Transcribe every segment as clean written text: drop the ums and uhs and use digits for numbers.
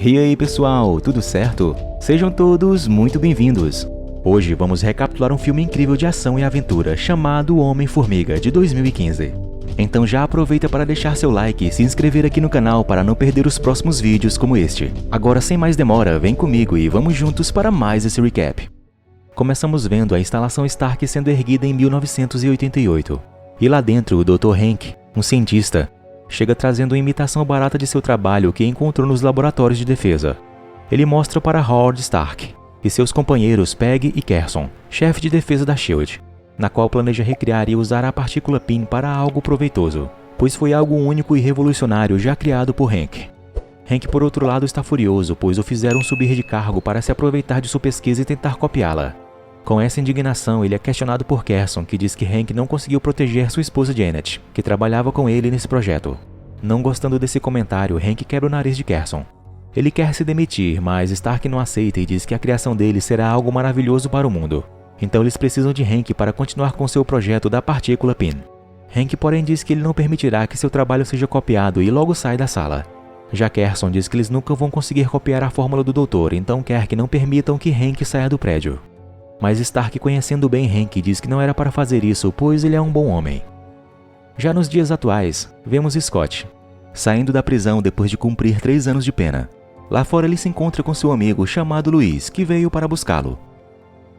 E aí pessoal, tudo certo? Sejam todos muito bem-vindos! Hoje vamos recapitular um filme incrível de ação e aventura chamado Homem-Formiga, de 2015. Então já aproveita para deixar seu like e se inscrever aqui no canal para não perder os próximos vídeos como este. Agora sem mais demora, vem comigo e vamos juntos para mais esse recap. Começamos vendo a instalação Stark sendo erguida em 1988. E lá dentro o Dr. Hank, um cientista, chega trazendo uma imitação barata de seu trabalho que encontrou nos laboratórios de defesa. Ele mostra para Howard Stark e seus companheiros Peggy e Carson, chefe de defesa da S.H.I.E.L.D., na qual planeja recriar e usar a partícula PIN para algo proveitoso, pois foi algo único e revolucionário já criado por Hank. Hank, por outro lado, está furioso, pois o fizeram subir de cargo para se aproveitar de sua pesquisa e tentar copiá-la. Com essa indignação, ele é questionado por Carson, que diz que Hank não conseguiu proteger sua esposa Janet, que trabalhava com ele nesse projeto. Não gostando desse comentário, Hank quebra o nariz de Carson. Ele quer se demitir, mas Stark não aceita e diz que a criação dele será algo maravilhoso para o mundo. Então eles precisam de Hank para continuar com seu projeto da partícula PIN. Hank, porém, diz que ele não permitirá que seu trabalho seja copiado e logo sai da sala. Já Carson diz que eles nunca vão conseguir copiar a fórmula do doutor, então quer que não permitam que Hank saia do prédio. Mas Stark, conhecendo bem Hank, diz que não era para fazer isso, pois ele é um bom homem. Já nos dias atuais, vemos Scott saindo da prisão depois de cumprir 3 anos de pena. Lá fora ele se encontra com seu amigo chamado Luiz, que veio para buscá-lo.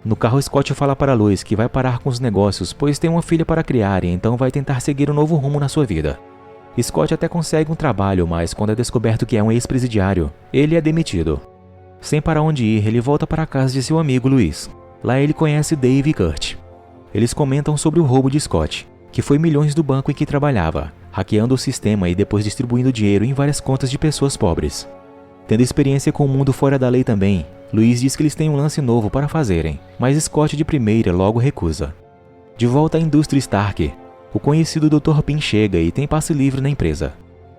No carro, Scott fala para Luiz que vai parar com os negócios, pois tem uma filha para criar e então vai tentar seguir um novo rumo na sua vida. Scott até consegue um trabalho, mas quando é descoberto que é um ex-presidiário, ele é demitido. Sem para onde ir, ele volta para a casa de seu amigo Luiz. Lá ele conhece Dave e Kurt. Eles comentam sobre o roubo de Scott, que foi milhões do banco em que trabalhava, hackeando o sistema e depois distribuindo dinheiro em várias contas de pessoas pobres. Tendo experiência com o mundo fora da lei também, Luiz diz que eles têm um lance novo para fazerem, mas Scott de primeira logo recusa. De volta à indústria Stark, o conhecido Dr. Pym chega e tem passe livre na empresa.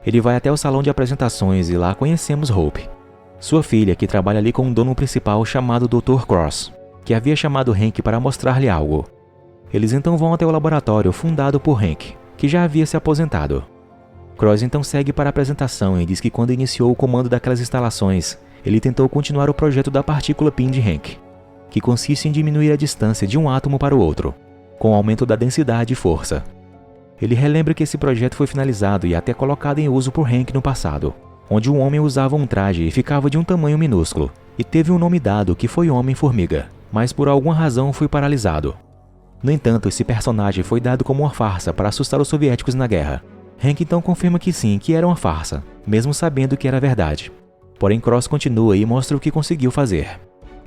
Ele vai até o salão de apresentações e lá conhecemos Hope, sua filha, que trabalha ali com um dono principal chamado Dr. Cross, que havia chamado Hank para mostrar-lhe algo. Eles então vão até o laboratório fundado por Hank, que já havia se aposentado. Cross então segue para a apresentação e diz que quando iniciou o comando daquelas instalações, ele tentou continuar o projeto da partícula PIN de Hank, que consiste em diminuir a distância de um átomo para o outro, com o aumento da densidade e força. Ele relembra que esse projeto foi finalizado e até colocado em uso por Hank no passado, onde um homem usava um traje e ficava de um tamanho minúsculo, e teve um nome dado que foi Homem-Formiga, mas por alguma razão foi paralisado. No entanto, esse personagem foi dado como uma farsa para assustar os soviéticos na guerra. Hank então confirma que sim, que era uma farsa, mesmo sabendo que era verdade. Porém, Cross continua e mostra o que conseguiu fazer.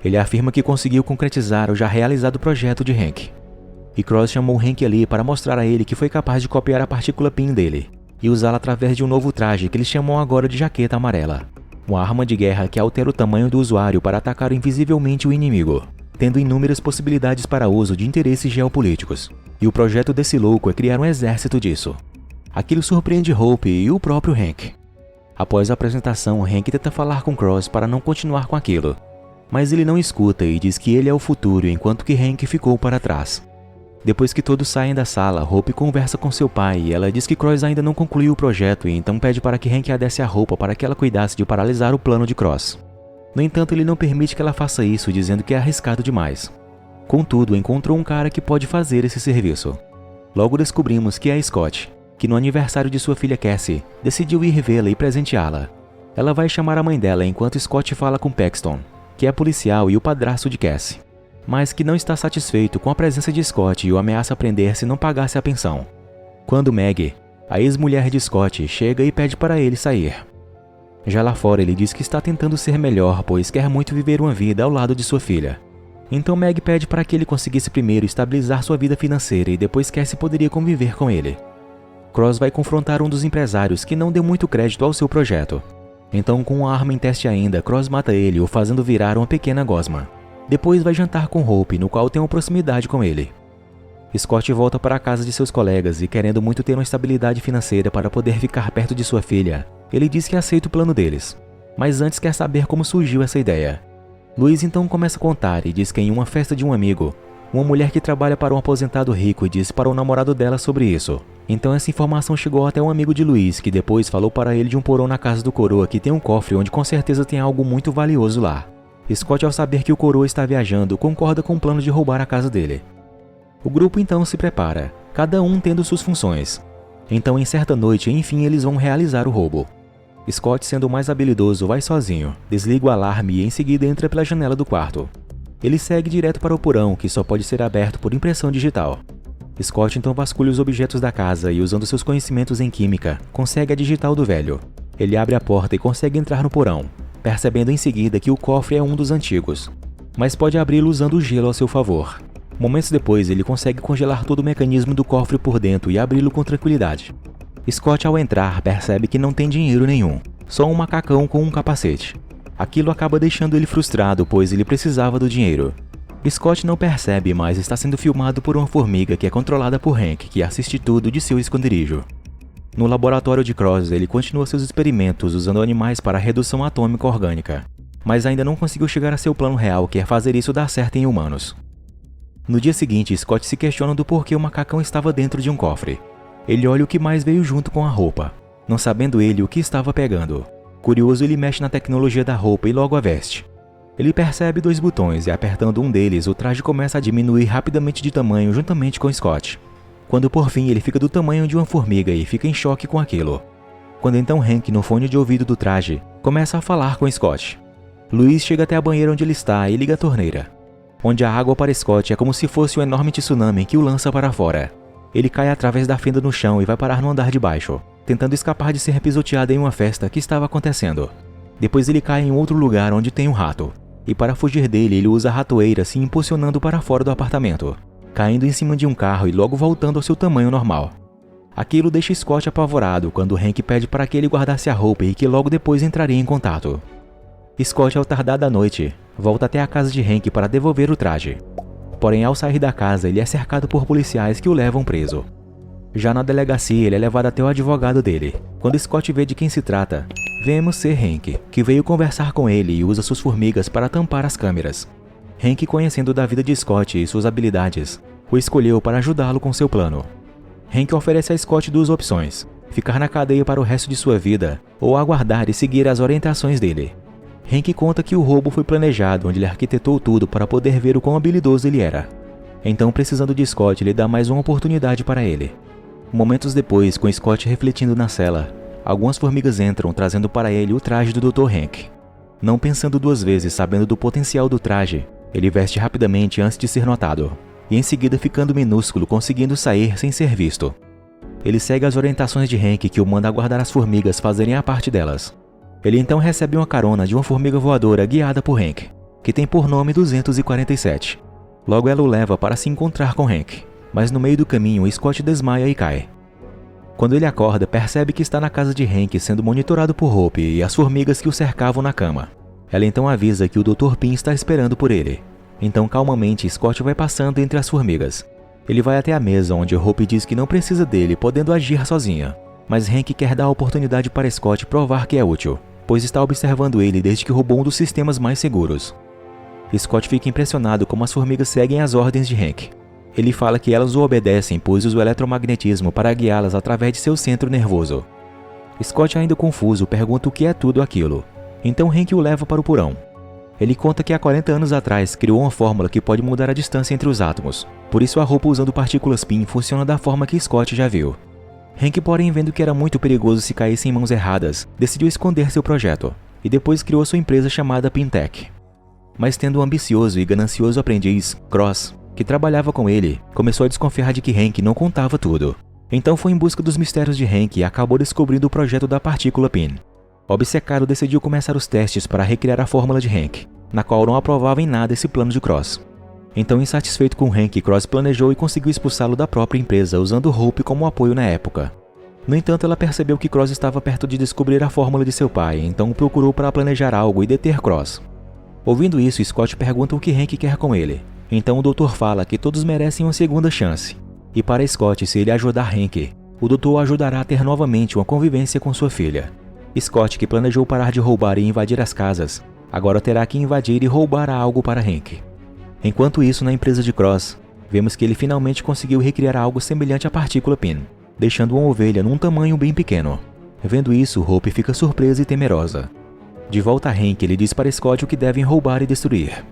Ele afirma que conseguiu concretizar o já realizado projeto de Hank. E Cross chamou Hank ali para mostrar a ele que foi capaz de copiar a partícula PIN dele e usá-la através de um novo traje que eles chamam agora de jaqueta amarela. Uma arma de guerra que altera o tamanho do usuário para atacar invisivelmente o inimigo, tendo inúmeras possibilidades para uso de interesses geopolíticos. E o projeto desse louco é criar um exército disso. Aquilo surpreende Hope e o próprio Hank. Após a apresentação, Hank tenta falar com Cross para não continuar com aquilo, mas ele não escuta e diz que ele é o futuro enquanto que Hank ficou para trás. Depois que todos saem da sala, Hope conversa com seu pai e ela diz que Cross ainda não concluiu o projeto e então pede para que Hank a desse a roupa para que ela cuidasse de paralisar o plano de Cross. No entanto, ele não permite que ela faça isso, dizendo que é arriscado demais. Contudo, encontrou um cara que pode fazer esse serviço. Logo descobrimos que é Scott, que no aniversário de sua filha Cassie, decidiu ir vê-la e presenteá-la. Ela vai chamar a mãe dela enquanto Scott fala com Paxton, que é policial e o padrasto de Cassie, mas que não está satisfeito com a presença de Scott e o ameaça prender se não pagasse a pensão. Quando Maggie, a ex-mulher de Scott, chega e pede para ele sair. Já lá fora ele diz que está tentando ser melhor, pois quer muito viver uma vida ao lado de sua filha. Então Meg pede para que ele conseguisse primeiro estabilizar sua vida financeira e depois Cassie poderia conviver com ele. Cross vai confrontar um dos empresários que não deu muito crédito ao seu projeto. Então, com uma arma em teste ainda, Cross mata ele, o fazendo virar uma pequena gosma. Depois vai jantar com Hope, no qual tem uma proximidade com ele. Scott volta para a casa de seus colegas e, querendo muito ter uma estabilidade financeira para poder ficar perto de sua filha, ele diz que aceita o plano deles, mas antes quer saber como surgiu essa ideia. Luiz então começa a contar e diz que em uma festa de um amigo, Uma mulher que trabalha para um aposentado rico disse para o namorado dela sobre isso. Então essa informação chegou até um amigo de Luiz, que depois falou para ele de um porão na casa do coroa que tem um cofre onde com certeza tem algo muito valioso lá. Scott, ao saber que o coroa está viajando, concorda com o plano de roubar a casa dele. O grupo então se prepara, cada um tendo suas funções. Então em certa noite, enfim, eles vão realizar o roubo. Scott, sendo o mais habilidoso, vai sozinho, desliga o alarme e em seguida entra pela janela do quarto. Ele segue direto para o porão, que só pode ser aberto por impressão digital. Scott então vasculha os objetos da casa e, usando seus conhecimentos em química, consegue a digital do velho. Ele abre a porta e consegue entrar no porão, percebendo em seguida que o cofre é um dos antigos, mas pode abri-lo usando o gelo a seu favor. Momentos depois, ele consegue congelar todo o mecanismo do cofre por dentro e abri-lo com tranquilidade. Scott, ao entrar, percebe que não tem dinheiro nenhum, só um macacão com um capacete. Aquilo acaba deixando ele frustrado, pois ele precisava do dinheiro. Scott não percebe, mas está sendo filmado por uma formiga que é controlada por Hank, que assiste tudo de seu esconderijo. No laboratório de Cross, ele continua seus experimentos usando animais para a redução atômica orgânica, mas ainda não conseguiu chegar a seu plano real, que é fazer isso dar certo em humanos. No dia seguinte, Scott se questiona do porquê o macacão estava dentro de um cofre. Ele olha o que mais veio junto com a roupa, não sabendo ele o que estava pegando. Curioso, ele mexe na tecnologia da roupa e logo a veste. Ele percebe 2 botões e, apertando um deles, o traje começa a diminuir rapidamente de tamanho juntamente com Scott. Quando por fim ele fica do tamanho de uma formiga e fica em choque com aquilo. Quando então Hank, no fone de ouvido do traje, começa a falar com Scott. Luiz chega até a banheira onde ele está e liga a torneira, onde a água para Scott é como se fosse um enorme tsunami que o lança para fora. Ele cai através da fenda no chão e vai parar no andar de baixo, tentando escapar de ser pisoteado em uma festa que estava acontecendo. Depois ele cai em outro lugar onde tem um rato, e para fugir dele ele usa a ratoeira se impulsionando para fora do apartamento, caindo em cima de um carro e logo voltando ao seu tamanho normal. Aquilo deixa Scott apavorado quando Hank pede para que ele guardasse a roupa e que logo depois entraria em contato. Scott, ao tardar da noite, volta até a casa de Hank para devolver o traje. Porém, ao sair da casa, ele é cercado por policiais que o levam preso. Já na delegacia, ele é levado até o advogado dele. Quando Scott vê de quem se trata, vemos ser Hank, que veio conversar com ele e usa suas formigas para tampar as câmeras. Hank, conhecendo da vida de Scott e suas habilidades, o escolheu para ajudá-lo com seu plano. Hank oferece a Scott 2 opções: ficar na cadeia para o resto de sua vida ou aguardar e seguir as orientações dele. Hank conta que o roubo foi planejado, onde ele arquitetou tudo para poder ver o quão habilidoso ele era. Então, precisando de Scott, ele dá mais uma oportunidade para ele. Momentos depois, com Scott refletindo na cela, algumas formigas entram trazendo para ele o traje do Dr. Hank. Não pensando 2 vezes, sabendo do potencial do traje, ele veste rapidamente antes de ser notado, e em seguida ficando minúsculo, conseguindo sair sem ser visto. Ele segue as orientações de Hank, que o manda aguardar as formigas fazerem a parte delas. Ele então recebe uma carona de uma formiga voadora guiada por Hank, que tem por nome 247. Logo ela o leva para se encontrar com Hank, mas no meio do caminho Scott desmaia e cai. Quando ele acorda, percebe que está na casa de Hank sendo monitorado por Hope e as formigas que o cercavam na cama. Ela então avisa que o Dr. Pym está esperando por ele. Então calmamente Scott vai passando entre as formigas. Ele vai até a mesa onde Hope diz que não precisa dele, podendo agir sozinha. Mas Hank quer dar a oportunidade para Scott provar que é útil, pois está observando ele desde que roubou um dos sistemas mais seguros. Scott fica impressionado como as formigas seguem as ordens de Hank. Ele fala que elas o obedecem, pois usa o eletromagnetismo para guiá-las através de seu centro nervoso. Scott, ainda confuso, pergunta o que é tudo aquilo. Então Hank o leva para o porão. Ele conta que há 40 anos atrás criou uma fórmula que pode mudar a distância entre os átomos. Por isso a roupa usando partículas Pym funciona da forma que Scott já viu. Hank, porém, vendo que era muito perigoso se caísse em mãos erradas, decidiu esconder seu projeto, e depois criou sua empresa chamada Pymtech. Mas tendo um ambicioso e ganancioso aprendiz, Cross, que trabalhava com ele, começou a desconfiar de que Hank não contava tudo. Então foi em busca dos mistérios de Hank e acabou descobrindo o projeto da partícula Pym. Obcecado, decidiu começar os testes para recriar a fórmula de Hank, na qual não aprovava em nada esse plano de Cross. Então, insatisfeito com Hank, Cross planejou e conseguiu expulsá-lo da própria empresa, usando Hope como apoio na época. No entanto, ela percebeu que Cross estava perto de descobrir a fórmula de seu pai, então o procurou para planejar algo e deter Cross. Ouvindo isso, Scott pergunta o que Hank quer com ele. Então o doutor fala que todos merecem uma segunda chance. E para Scott, se ele ajudar Hank, o doutor o ajudará a ter novamente uma convivência com sua filha. Scott, que planejou parar de roubar e invadir as casas, agora terá que invadir e roubar algo para Hank. Enquanto isso, na empresa de Cross, vemos que ele finalmente conseguiu recriar algo semelhante à partícula PIN, deixando uma ovelha num tamanho bem pequeno. Vendo isso, Hope fica surpresa e temerosa. De volta a Hank, ele diz para Scott o que devem roubar e destruir.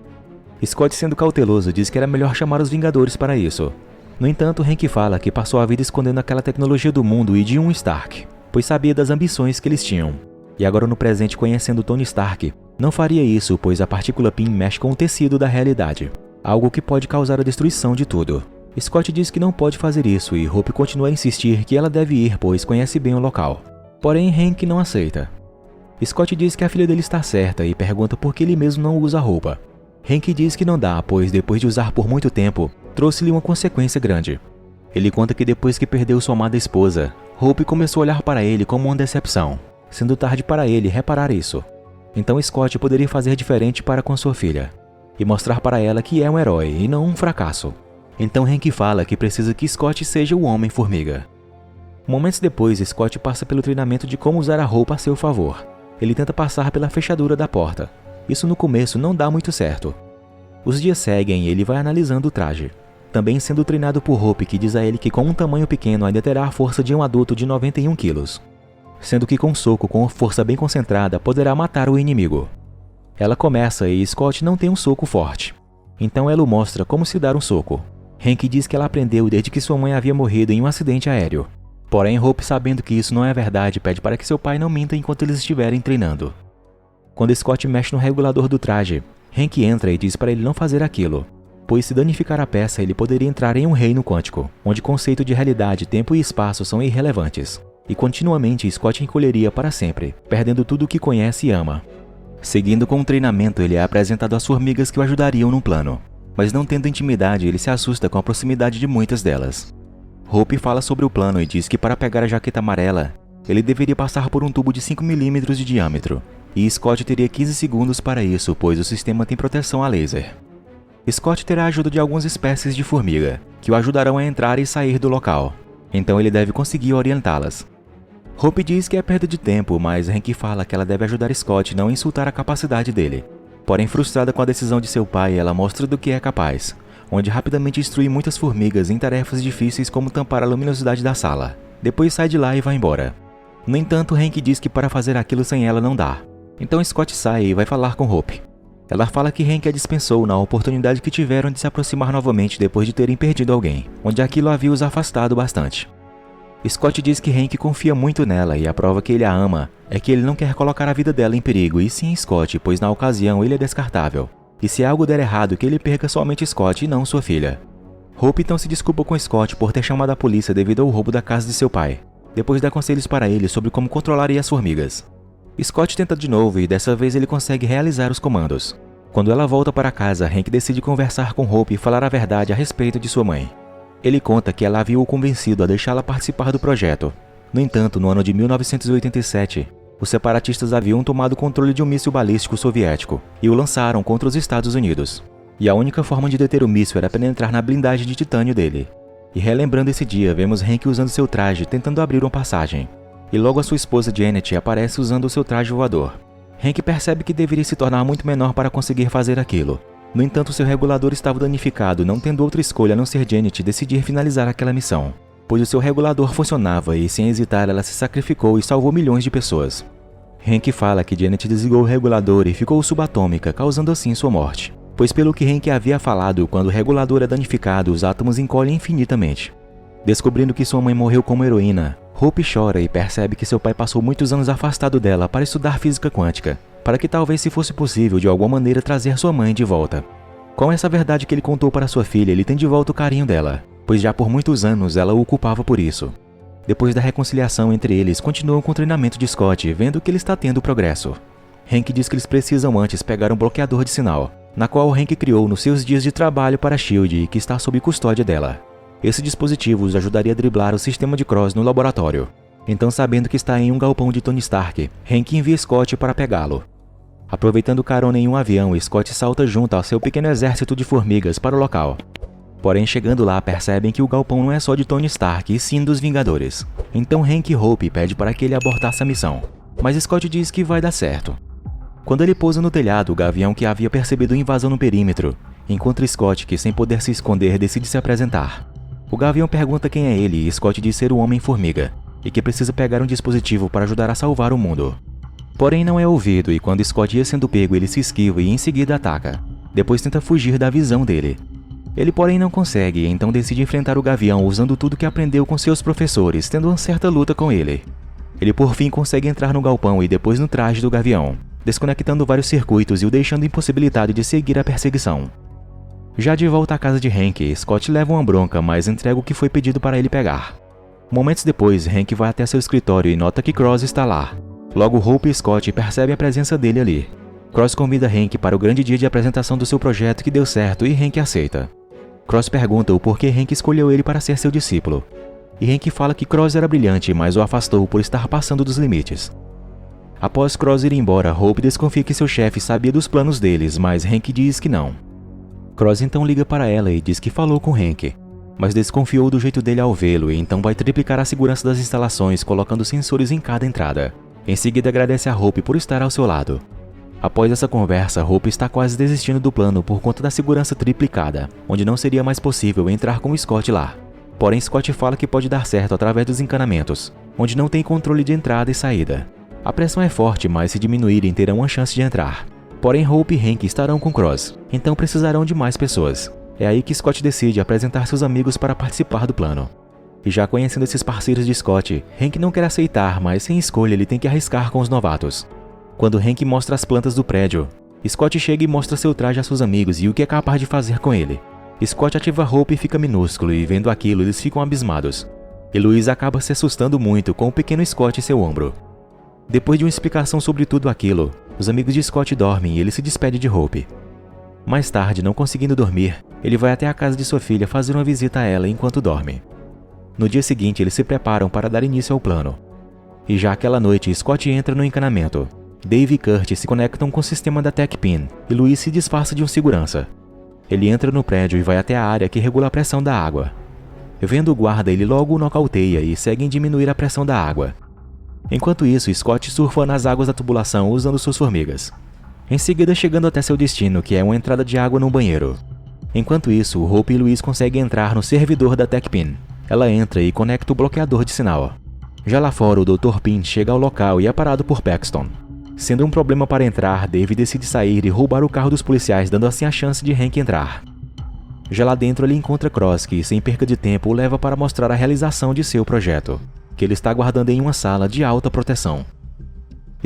Scott, sendo cauteloso, diz que era melhor chamar os Vingadores para isso. No entanto, Hank fala que passou a vida escondendo aquela tecnologia do mundo e de um Stark, pois sabia das ambições que eles tinham. E agora no presente, conhecendo Tony Stark, não faria isso, pois a partícula PIN mexe com o tecido da realidade, algo que pode causar a destruição de tudo. Scott diz que não pode fazer isso e Hope continua a insistir que ela deve ir, pois conhece bem o local. Porém, Hank não aceita. Scott diz que a filha dele está certa e pergunta por que ele mesmo não usa roupa. Hank diz que não dá, pois depois de usar por muito tempo, trouxe-lhe uma consequência grande. Ele conta que depois que perdeu sua amada esposa, Hope começou a olhar para ele como uma decepção, sendo tarde para ele reparar isso. Então Scott poderia fazer diferente para com sua filha, e mostrar para ela que é um herói e não um fracasso. Então Hank fala que precisa que Scott seja o Homem-Formiga. Momentos depois, Scott passa pelo treinamento de como usar a roupa a seu favor. Ele tenta passar pela fechadura da porta. Isso no começo não dá muito certo. Os dias seguem e ele vai analisando o traje, também sendo treinado por Hope, que diz a ele que com um tamanho pequeno ainda terá a força de um adulto de 91 quilos, sendo que com um soco com força bem concentrada poderá matar o inimigo. Ela começa e Scott não tem um soco forte, então ela o mostra como se dar um soco. Hank diz que ela aprendeu desde que sua mãe havia morrido em um acidente aéreo. Porém, Hope, sabendo que isso não é verdade, pede para que seu pai não minta enquanto eles estiverem treinando. Quando Scott mexe no regulador do traje, Hank entra e diz para ele não fazer aquilo, pois se danificar a peça ele poderia entrar em um reino quântico, onde o conceito de realidade, tempo e espaço são irrelevantes, e continuamente Scott encolheria para sempre, perdendo tudo o que conhece e ama. Seguindo com o treinamento, ele é apresentado às formigas que o ajudariam no plano, mas não tendo intimidade, ele se assusta com a proximidade de muitas delas. Hope fala sobre o plano e diz que para pegar a jaqueta amarela, ele deveria passar por um tubo de 5 mm de diâmetro, e Scott teria 15 segundos para isso, pois o sistema tem proteção a laser. Scott terá a ajuda de algumas espécies de formiga, que o ajudarão a entrar e sair do local, então ele deve conseguir orientá-las. Hope diz que é perda de tempo, mas Hank fala que ela deve ajudar Scott a não insultar a capacidade dele. Porém, frustrada com a decisão de seu pai, ela mostra do que é capaz, onde rapidamente instrui muitas formigas em tarefas difíceis como tampar a luminosidade da sala. Depois sai de lá e vai embora. No entanto, Hank diz que para fazer aquilo sem ela não dá. Então Scott sai e vai falar com Hope. Ela fala que Hank a dispensou na oportunidade que tiveram de se aproximar novamente depois de terem perdido alguém, onde aquilo havia os afastado bastante. Scott diz que Hank confia muito nela e a prova que ele a ama é que ele não quer colocar a vida dela em perigo, e sim Scott, pois na ocasião ele é descartável. E se algo der errado, que ele perca somente Scott e não sua filha. Hope então se desculpa com Scott por ter chamado a polícia devido ao roubo da casa de seu pai, depois dá conselhos para ele sobre como controlaria as formigas. Scott tenta de novo e dessa vez ele consegue realizar os comandos. Quando ela volta para casa, Hank decide conversar com Hope e falar a verdade a respeito de sua mãe. Ele conta que ela havia o convencido a deixá-la participar do projeto. No entanto, no ano de 1987, os separatistas haviam tomado controle de um míssil balístico soviético e o lançaram contra os Estados Unidos. E a única forma de deter o míssil era penetrar na blindagem de titânio dele. E relembrando esse dia, vemos Hank usando seu traje tentando abrir uma passagem. E logo a sua esposa Janet aparece usando o seu traje voador. Hank percebe que deveria se tornar muito menor para conseguir fazer aquilo. No entanto, seu regulador estava danificado, não tendo outra escolha a não ser Janet decidir finalizar aquela missão, pois o seu regulador funcionava e, sem hesitar, ela se sacrificou e salvou milhões de pessoas. Hank fala que Janet desligou o regulador e ficou subatômica, causando assim sua morte, pois pelo que Hank havia falado, quando o regulador é danificado, os átomos encolhem infinitamente. Descobrindo que sua mãe morreu como heroína, Hope chora e percebe que seu pai passou muitos anos afastado dela para estudar física quântica, para que talvez, se fosse possível, de alguma maneira trazer sua mãe de volta. Com essa verdade que ele contou para sua filha, ele tem de volta o carinho dela, pois já por muitos anos ela o culpava por isso. Depois da reconciliação entre eles, continuam com o treinamento de Scott, vendo que ele está tendo progresso. Hank diz que eles precisam antes pegar um bloqueador de sinal, na qual Hank criou nos seus dias de trabalho para a SHIELD e que está sob custódia dela. Esse dispositivo os ajudaria a driblar o sistema de Cross no laboratório. Então, sabendo que está em um galpão de Tony Stark, Hank envia Scott para pegá-lo. Aproveitando carona em um avião, Scott salta junto ao seu pequeno exército de formigas para o local. Porém, chegando lá, percebem que o galpão não é só de Tony Stark, e sim dos Vingadores. Então Hank e Hope pedem para que ele abortasse a missão, mas Scott diz que vai dar certo. Quando ele pousa no telhado, o gavião que havia percebido a invasão no perímetro encontra Scott que, sem poder se esconder, decide se apresentar. O Gavião pergunta quem é ele e Scott diz ser o Homem-Formiga e que precisa pegar um dispositivo para ajudar a salvar o mundo. Porém não é ouvido e quando Scott ia sendo pego ele se esquiva e em seguida ataca. Depois tenta fugir da visão dele. Ele porém não consegue, então decide enfrentar o Gavião usando tudo que aprendeu com seus professores, tendo uma certa luta com ele. Ele por fim consegue entrar no galpão e depois no traje do Gavião, desconectando vários circuitos e o deixando impossibilitado de seguir a perseguição. Já de volta à casa de Hank, Scott leva uma bronca, mas entrega o que foi pedido para ele pegar. Momentos depois, Hank vai até seu escritório e nota que Cross está lá. Logo Hope e Scott percebem a presença dele ali. Cross convida Hank para o grande dia de apresentação do seu projeto que deu certo e Hank aceita. Cross pergunta o porquê Hank escolheu ele para ser seu discípulo. E Hank fala que Cross era brilhante, mas o afastou por estar passando dos limites. Após Cross ir embora, Hope desconfia que seu chefe sabia dos planos deles, mas Hank diz que não. Cross então liga para ela e diz que falou com Hank, mas desconfiou do jeito dele ao vê-lo e então vai triplicar a segurança das instalações colocando sensores em cada entrada. Em seguida agradece a Hope por estar ao seu lado. Após essa conversa, Hope está quase desistindo do plano por conta da segurança triplicada, onde não seria mais possível entrar com Scott lá. Porém, Scott fala que pode dar certo através dos encanamentos, onde não tem controle de entrada e saída. A pressão é forte, mas se diminuírem terão uma chance de entrar. Porém, Hope e Hank estarão com Cross, então precisarão de mais pessoas. É aí que Scott decide apresentar seus amigos para participar do plano. E já conhecendo esses parceiros de Scott, Hank não quer aceitar, mas sem escolha ele tem que arriscar com os novatos. Quando Hank mostra as plantas do prédio, Scott chega e mostra seu traje a seus amigos e o que é capaz de fazer com ele. Scott ativa Hope e fica minúsculo e vendo aquilo eles ficam abismados. E Louise acaba se assustando muito com o pequeno Scott em seu ombro. Depois de uma explicação sobre tudo aquilo, os amigos de Scott dormem e ele se despede de Hope. Mais tarde, não conseguindo dormir, ele vai até a casa de sua filha fazer uma visita a ela enquanto dorme. No dia seguinte, eles se preparam para dar início ao plano. E já aquela noite, Scott entra no encanamento. Dave e Kurt se conectam com o sistema da TechPin e Louise se disfarça de um segurança. Ele entra no prédio e vai até a área que regula a pressão da água. Vendo o guarda, ele logo o nocauteia e segue em diminuir a pressão da água. Enquanto isso, Scott surfa nas águas da tubulação usando suas formigas. Em seguida, chegando até seu destino, que é uma entrada de água no banheiro. Enquanto isso, Hope e Louise conseguem entrar no servidor da TechPin. Ela entra e conecta o bloqueador de sinal. Já lá fora, o Dr. Pin chega ao local e é parado por Paxton. Sendo um problema para entrar, Dave decide sair e roubar o carro dos policiais, dando assim a chance de Hank entrar. Já lá dentro ele encontra Cross, que sem perca de tempo o leva para mostrar a realização de seu projeto, que ele está guardando em uma sala de alta proteção.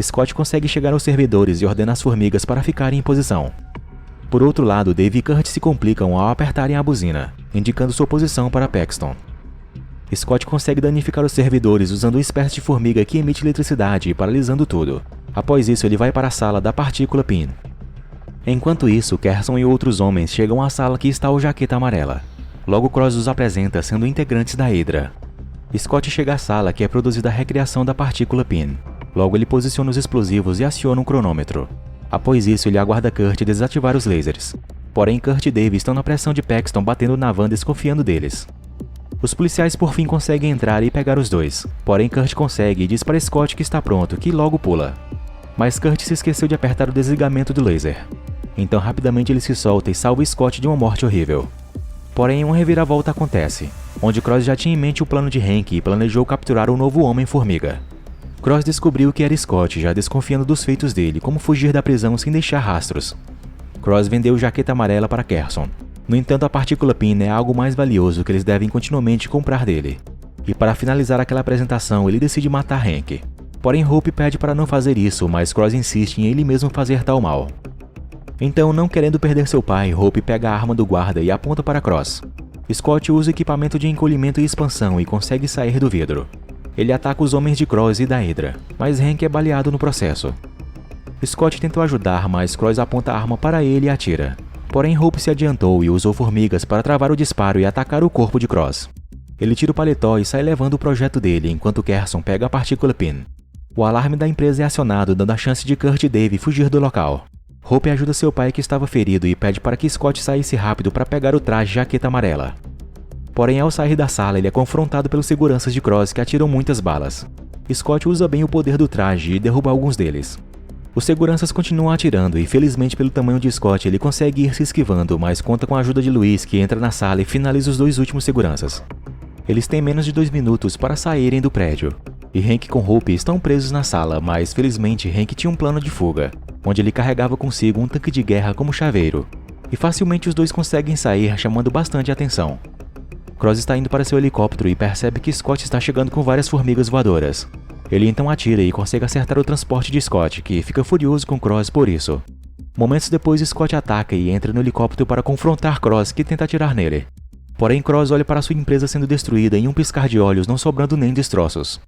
Scott consegue chegar aos servidores e ordena as formigas para ficarem em posição. Por outro lado, Dave e Kurt se complicam ao apertarem a buzina, indicando sua posição para Paxton. Scott consegue danificar os servidores usando uma espécie de formiga que emite eletricidade, paralisando tudo. Após isso, ele vai para a sala da partícula Pin. Enquanto isso, Carson e outros homens chegam à sala que está o Jaqueta Amarela. Logo Cross os apresenta sendo integrantes da Hydra. Scott chega à sala que é produzida a recriação da partícula Pin. Logo ele posiciona os explosivos e aciona um cronômetro. Após isso, ele aguarda Kurt desativar os lasers. Porém, Kurt e Dave estão na pressão de Paxton batendo na van desconfiando deles. Os policiais por fim conseguem entrar e pegar os dois. Porém, Kurt consegue e diz para Scott que está pronto, que logo pula. Mas Kurt se esqueceu de apertar o desligamento do laser. Então rapidamente ele se solta e salva Scott de uma morte horrível. Porém, uma reviravolta acontece, onde Cross já tinha em mente o plano de Hank e planejou capturar o novo Homem-Formiga. Cross descobriu que era Scott, já desconfiando dos feitos dele, como fugir da prisão sem deixar rastros. Cross vendeu Jaqueta Amarela para Carson. No entanto, a partícula Pin é algo mais valioso que eles devem continuamente comprar dele. E para finalizar aquela apresentação, ele decide matar Hank. Porém, Hope pede para não fazer isso, mas Cross insiste em ele mesmo fazer tal mal. Então, não querendo perder seu pai, Hope pega a arma do guarda e aponta para Cross. Scott usa o equipamento de encolhimento e expansão e consegue sair do vidro. Ele ataca os homens de Cross e da Hydra, mas Hank é baleado no processo. Scott tentou ajudar, mas Cross aponta a arma para ele e atira. Porém, Hope se adiantou e usou formigas para travar o disparo e atacar o corpo de Cross. Ele tira o paletó e sai levando o projeto dele, enquanto Carson pega a partícula Pin. O alarme da empresa é acionado, dando a chance de Kurt e Dave fugir do local. Hope ajuda seu pai que estava ferido e pede para que Scott saísse rápido para pegar o traje Jaqueta Amarela. Porém, ao sair da sala, ele é confrontado pelos seguranças de Cross que atiram muitas balas. Scott usa bem o poder do traje e derruba alguns deles. Os seguranças continuam atirando e, felizmente pelo tamanho de Scott, ele consegue ir se esquivando, mas conta com a ajuda de Luiz, que entra na sala e finaliza os 2 últimos seguranças. Eles têm menos de 2 minutos para saírem do prédio, e Hank com Hope estão presos na sala, mas felizmente Hank tinha um plano de fuga, onde ele carregava consigo um tanque de guerra como chaveiro, e facilmente os dois conseguem sair, chamando bastante atenção. Cross está indo para seu helicóptero e percebe que Scott está chegando com várias formigas voadoras. Ele então atira e consegue acertar o transporte de Scott, que fica furioso com Cross por isso. Momentos depois, Scott ataca e entra no helicóptero para confrontar Cross, que tenta atirar nele. Porém, Cross olha para sua empresa sendo destruída em um piscar de olhos, não sobrando nem destroços.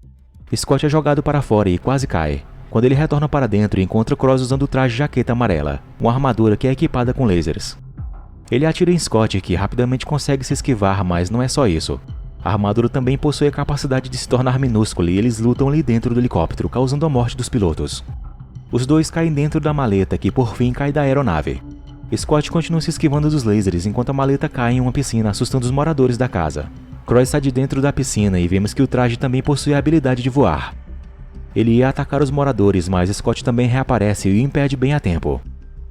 Scott é jogado para fora e quase cai. Quando ele retorna para dentro, encontra Cross usando o traje jaqueta amarela, uma armadura que é equipada com lasers. Ele atira em Scott, que rapidamente consegue se esquivar, mas não é só isso. A armadura também possui a capacidade de se tornar minúscula e eles lutam ali dentro do helicóptero, causando a morte dos pilotos. Os dois caem dentro da maleta, que por fim cai da aeronave. Scott continua se esquivando dos lasers enquanto a maleta cai em uma piscina, assustando os moradores da casa. Cross sai de dentro da piscina e vemos que o traje também possui a habilidade de voar. Ele ia atacar os moradores, mas Scott também reaparece e o impede bem a tempo.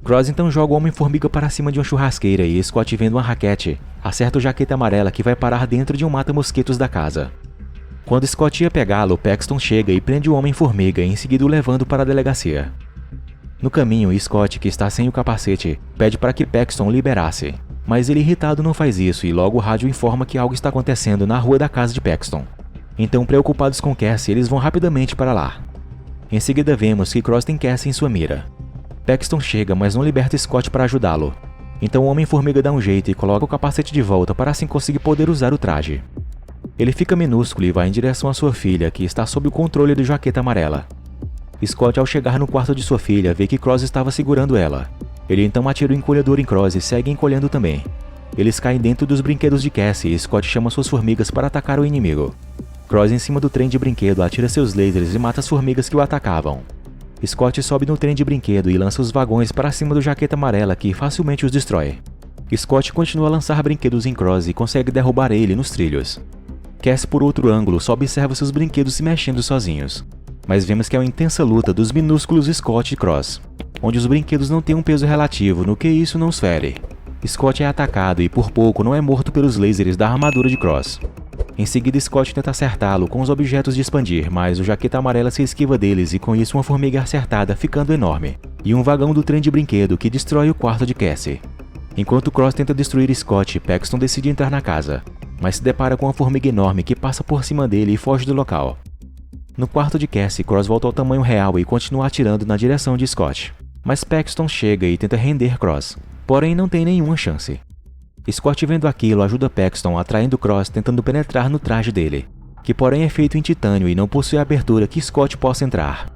Cross então joga o Homem-Formiga para cima de uma churrasqueira e Scott, vendo uma raquete, acerta o jaqueta amarela que vai parar dentro de um mata-mosquitos da casa. Quando Scott ia pegá-lo, Paxton chega e prende o Homem-Formiga, em seguida o levando para a delegacia. No caminho, Scott, que está sem o capacete, pede para que Paxton o liberasse, mas ele irritado não faz isso e logo o rádio informa que algo está acontecendo na rua da casa de Paxton. Então, preocupados com Cassie, eles vão rapidamente para lá. Em seguida vemos que Cross tem Cassie em sua mira. Paxton chega, mas não liberta Scott para ajudá-lo. Então o Homem-Formiga dá um jeito e coloca o capacete de volta para assim conseguir poder usar o traje. Ele fica minúsculo e vai em direção à sua filha, que está sob o controle do jaqueta amarela. Scott, ao chegar no quarto de sua filha, vê que Cross estava segurando ela. Ele então atira o encolhedor em Cross e segue encolhendo também. Eles caem dentro dos brinquedos de Cassie e Scott chama suas formigas para atacar o inimigo. Cross, em cima do trem de brinquedo, atira seus lasers e mata as formigas que o atacavam. Scott sobe no trem de brinquedo e lança os vagões para cima do jaqueta amarela, que facilmente os destrói. Scott continua a lançar brinquedos em Cross e consegue derrubar ele nos trilhos. Cassie, por outro ângulo, só observa seus brinquedos se mexendo sozinhos. Mas vemos que é uma intensa luta dos minúsculos Scott e Cross, onde os brinquedos não têm um peso relativo, no que isso não os fere. Scott é atacado e por pouco não é morto pelos lasers da armadura de Cross. Em seguida, Scott tenta acertá-lo com os objetos de expandir, mas o jaqueta amarela se esquiva deles e com isso uma formiga é acertada, ficando enorme, e um vagão do trem de brinquedo que destrói o quarto de Cassie. Enquanto Cross tenta destruir Scott, Paxton decide entrar na casa, mas se depara com uma formiga enorme que passa por cima dele e foge do local. No quarto de Cassie, Cross volta ao tamanho real e continua atirando na direção de Scott, mas Paxton chega e tenta render Cross, porém não tem nenhuma chance. Scott, vendo aquilo, ajuda Paxton, atraindo Cross, tentando penetrar no traje dele, que porém é feito em titânio e não possui abertura que Scott possa entrar.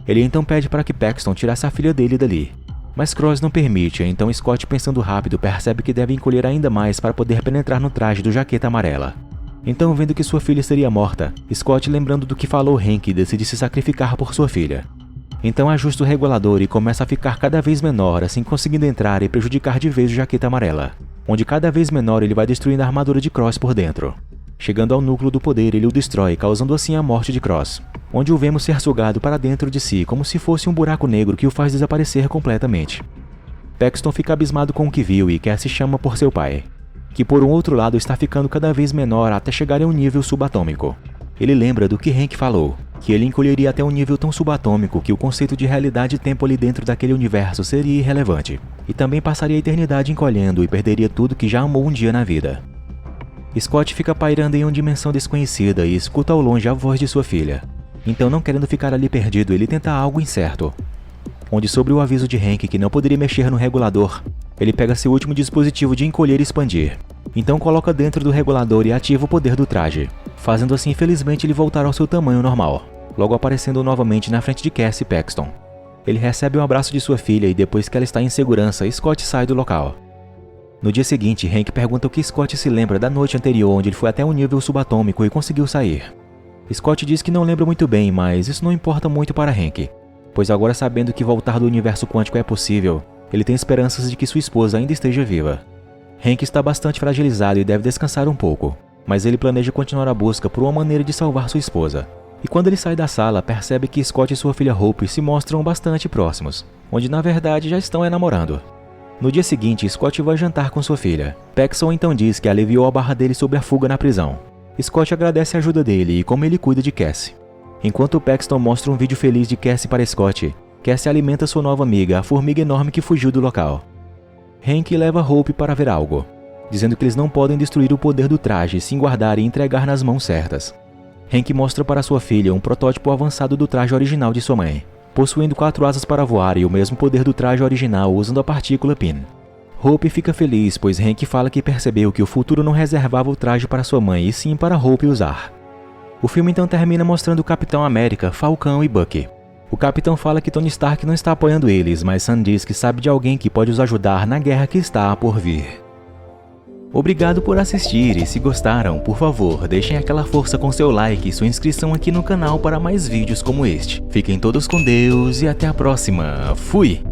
Ele então pede para que Paxton tirasse a filha dele dali, mas Cross não permite, então Scott, pensando rápido, percebe que deve encolher ainda mais para poder penetrar no traje do jaqueta amarela. Então, vendo que sua filha seria morta, Scott, lembrando do que falou Hank, decide se sacrificar por sua filha. Então ajusta o regulador e começa a ficar cada vez menor, assim conseguindo entrar e prejudicar de vez o jaqueta amarela, onde cada vez menor ele vai destruindo a armadura de Cross por dentro. Chegando ao núcleo do poder, ele o destrói, causando assim a morte de Cross, onde o vemos ser sugado para dentro de si, como se fosse um buraco negro que o faz desaparecer completamente. Paxton fica abismado com o que viu e Cassie chama por seu pai, que por um outro lado está ficando cada vez menor até chegar a um nível subatômico. Ele lembra do que Hank falou, que ele encolheria até um nível tão subatômico que o conceito de realidade e tempo ali dentro daquele universo seria irrelevante, e também passaria a eternidade encolhendo e perderia tudo que já amou um dia na vida. Scott fica pairando em uma dimensão desconhecida e escuta ao longe a voz de sua filha. Então, não querendo ficar ali perdido, ele tenta algo incerto, onde, sobre o aviso de Hank que não poderia mexer no regulador, ele pega seu último dispositivo de encolher e expandir. Então coloca dentro do regulador e ativa o poder do traje, fazendo assim felizmente ele voltar ao seu tamanho normal, logo aparecendo novamente na frente de Cassie e Paxton. Ele recebe um abraço de sua filha e depois que ela está em segurança, Scott sai do local. No dia seguinte, Hank pergunta o que Scott se lembra da noite anterior onde ele foi até um nível subatômico e conseguiu sair. Scott diz que não lembra muito bem, mas isso não importa muito para Hank, pois agora, sabendo que voltar do universo quântico é possível, ele tem esperanças de que sua esposa ainda esteja viva. Hank está bastante fragilizado e deve descansar um pouco, mas ele planeja continuar a busca por uma maneira de salvar sua esposa. E quando ele sai da sala, percebe que Scott e sua filha Hope se mostram bastante próximos, onde na verdade já estão namorando. No dia seguinte, Scott vai jantar com sua filha. Paxton então diz que aliviou a barra dele sobre a fuga na prisão. Scott agradece a ajuda dele e como ele cuida de Cassie. Enquanto Paxton mostra um vídeo feliz de Cassie para Scott, Cassie alimenta sua nova amiga, a formiga enorme que fugiu do local. Hank leva Hope para ver algo, dizendo que eles não podem destruir o poder do traje sem guardar e entregar nas mãos certas. Hank mostra para sua filha um protótipo avançado do traje original de sua mãe, possuindo 4 asas para voar e o mesmo poder do traje original usando a partícula PIN. Hope fica feliz, pois Hank fala que percebeu que o futuro não reservava o traje para sua mãe e sim para Hope usar. O filme então termina mostrando o Capitão América, Falcão e Bucky. O Capitão fala que Tony Stark não está apoiando eles, mas Sam diz que sabe de alguém que pode os ajudar na guerra que está por vir. Obrigado por assistir e se gostaram, por favor, deixem aquela força com seu like e sua inscrição aqui no canal para mais vídeos como este. Fiquem todos com Deus e até a próxima. Fui!